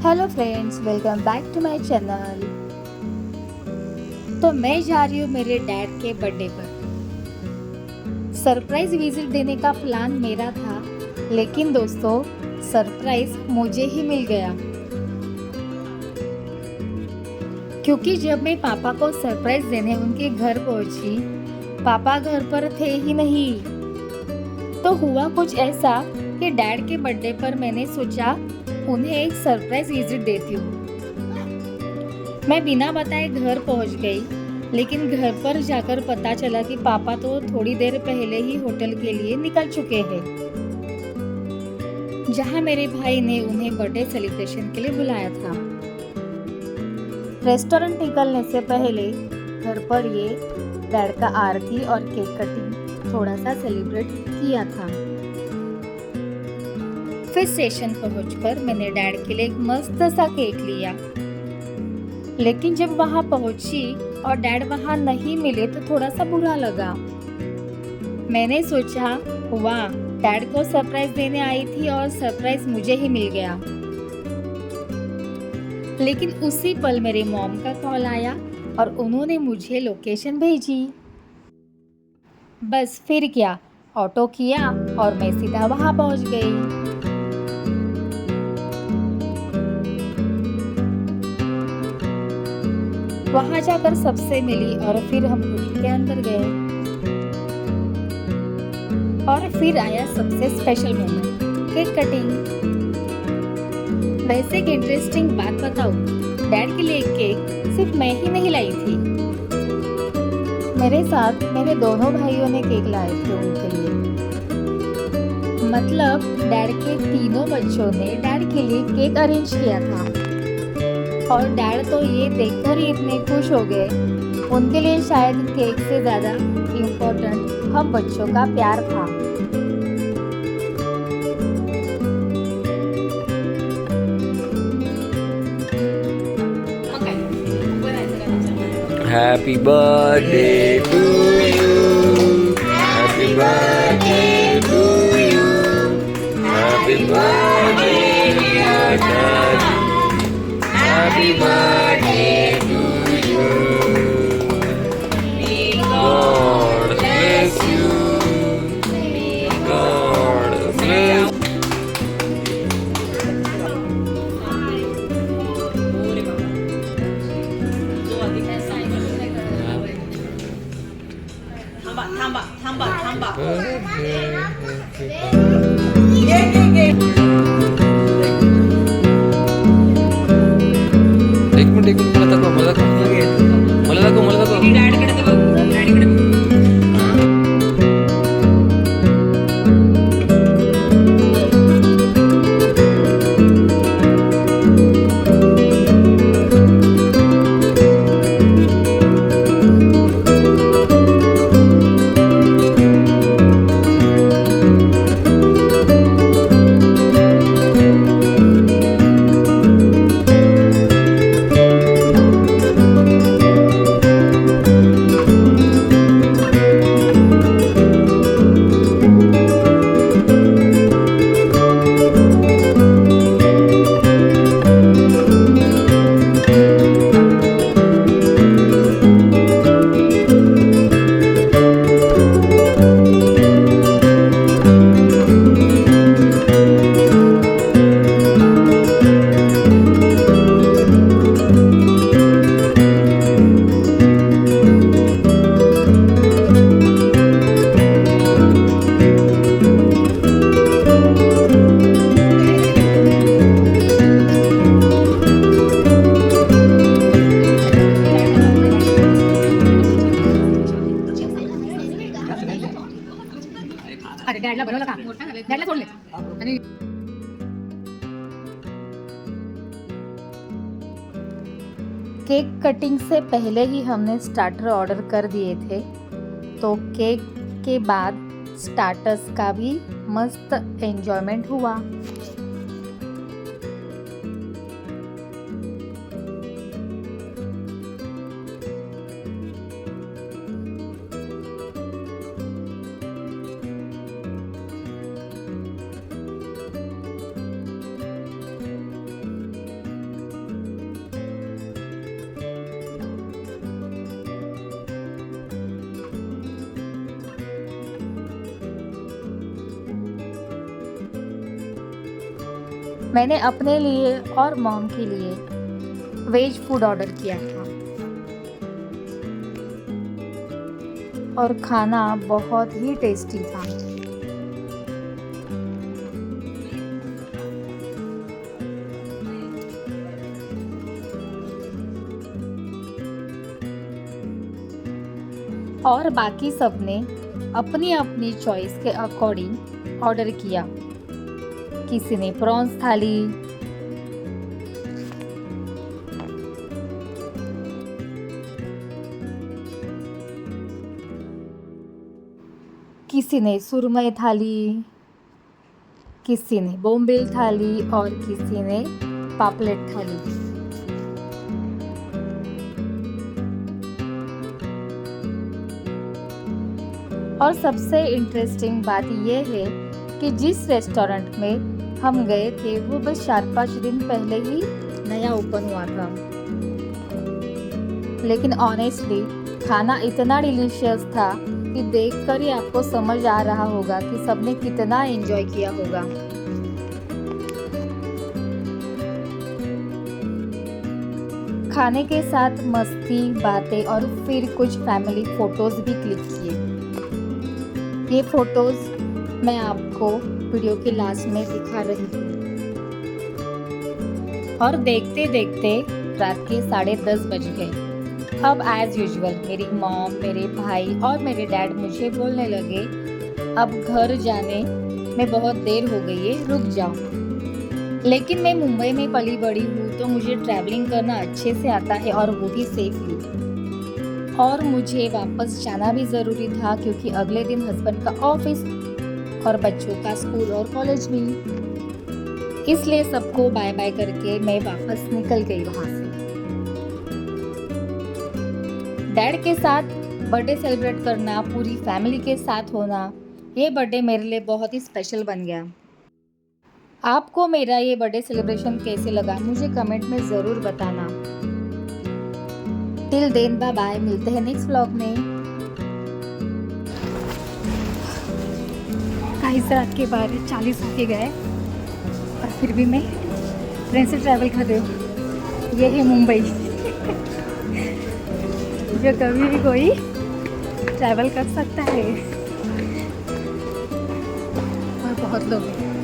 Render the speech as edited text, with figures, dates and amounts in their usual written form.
Hello friends, welcome back to my channel. तो मैं जा रही हूँ मेरे डैड के बर्थडे पर। सरप्राइज विजिट देने का प्लान मेरा था, लेकिन दोस्तों सरप्राइज मुझे ही मिल गया। क्योंकि जब मैं पापा को सरप्राइज देने उनके घर पहुंची, पापा घर पर थे ही नहीं। तो हुआ कुछ ऐसा कि डैड के बर्थडे पर मैंने सोचा उन्हें एक सरप्राइज विजिट देती हूँ। मैं बिना बताए घर पहुंच गई, लेकिन घर पर जाकर पता चला कि पापा तो थोड़ी देर पहले ही होटल के लिए निकल चुके हैं, जहां मेरे भाई ने उन्हें बर्थडे सेलिब्रेशन के लिए बुलाया था। रेस्टोरेंट निकलने से पहले घर पर ये डैड का आरती और केक कटिंग थोड़ा सा सेलिब्रेट किया था। फिर स्टेशन पहुंचकर मैंने डैड के लिए एक मस्त सा केक लिया, लेकिन जब वहां पहुंची और डैड वहां नहीं मिले तो थोड़ा सा बुरा लगा। मैंने सोचा वाह, डैड को सरप्राइज देने आई थी और सरप्राइज मुझे ही मिल गया। लेकिन उसी पल मेरे मॉम का कॉल आया और उन्होंने मुझे लोकेशन भेजी। बस फिर क्या, ऑटो किया और मैं सीधा वहां पहुंच गई। वहां जाकर सबसे मिली और फिर हम होटल के अंदर गए। और फिर आया सबसे स्पेशल मोमेंट, केक कटिंग। वैसे एक इंटरेस्टिंग बात बताऊं, डैड के लिए केक सिर्फ मैं ही नहीं लाई थी, मेरे साथ मेरे दोनों भाइयों ने केक लाए थे उनके लिए। मतलब डैड के तीनों बच्चों ने डैड के लिए केक अरेंज किया था। और डैड तो ये देखकर ही इतने खुश हो गए। उनके लिए शायद केक से ज़्यादा इम्पोर्टेंट हम बच्चों का प्यार था। Happy birthday to you. Happy birthday to you. Happy birthday dear Daddy. Happy birthday to you. God bless you. God bless. थांबा. एक मिनिट मला दाखव. डॅडकडे तर बघ, डॅडीकडे बघ. अरे डॅडला बनवलं का? डॅडला सोडले आणि केक कटिंग से पहले ही हमने स्टार्टर ऑर्डर कर दिए थे, तो केक के बाद स्टार्टर्स का भी मस्त एंजॉयमेंट हुआ। मैंने अपने लिए और मॉम के लिए वेज फूड ऑर्डर किया था और खाना बहुत ही टेस्टी था। और बाकी सबने अपनी अपनी चॉइस के अकॉर्डिंग ऑर्डर किया। किसी ने प्रॉन्स थाली, किसी ने सुरमई थाली, किसी ने बोम्बिल थाली और किसी ने पापलेट थाली। और सबसे इंटरेस्टिंग बात यह है कि जिस रेस्टोरेंट में हम गए थे वो बस 4-5 दिन पहले ही नया ओपन हुआ था, लेकिन ऑनेस्टली खाना इतना डिलीशियस था कि देखकर ही आपको समझ आ रहा होगा कि सबने कितना एंजॉय किया होगा। खाने के साथ मस्ती, बातें और फिर कुछ फैमिली फोटोज भी क्लिक किए। ये फोटोज मैं आपको वीडियो के लास्ट में दिखा रही हूँ। और देखते देखते रात के 10:30 बज गए। अब एज यूजुअल मेरी मॉम, मेरे भाई और मेरे डैड मुझे बोलने लगे, अब घर जाने में बहुत देर हो गई है, रुक जाओ। लेकिन मैं मुंबई में पली बड़ी हूँ तो मुझे ट्रैवलिंग करना अच्छे से आता है और वो भी सेफली। और मुझे वापस जाना भी ज़रूरी था क्योंकि अगले दिन हस्बैंड का ऑफिस और बच्चों का स्कूल और कॉलेज भी। इसलिए सबको बाय बाय करके मैं वापस निकल गई वहाँ से। डैड के साथ बर्थडे सेलिब्रेट करना, पूरी फैमिली के साथ होना, ये बर्थडे मेरे लिए बहुत ही स्पेशल बन गया। आपको मेरा ये बर्थडे सेलिब्रेशन कैसे लगा मुझे कमेंट में ज़रूर बताना। टिल देन बाय बाय, मिलते हैं नेक्स्ट व्लॉग में। गाइस रात के 12:40 हो के गए और फिर भी मैं ट्रेन से ट्रैवल कर रही हूँ। ये है मुंबई जो कभी भी कोई ट्रैवल कर सकता है और बहुत लोग हैं।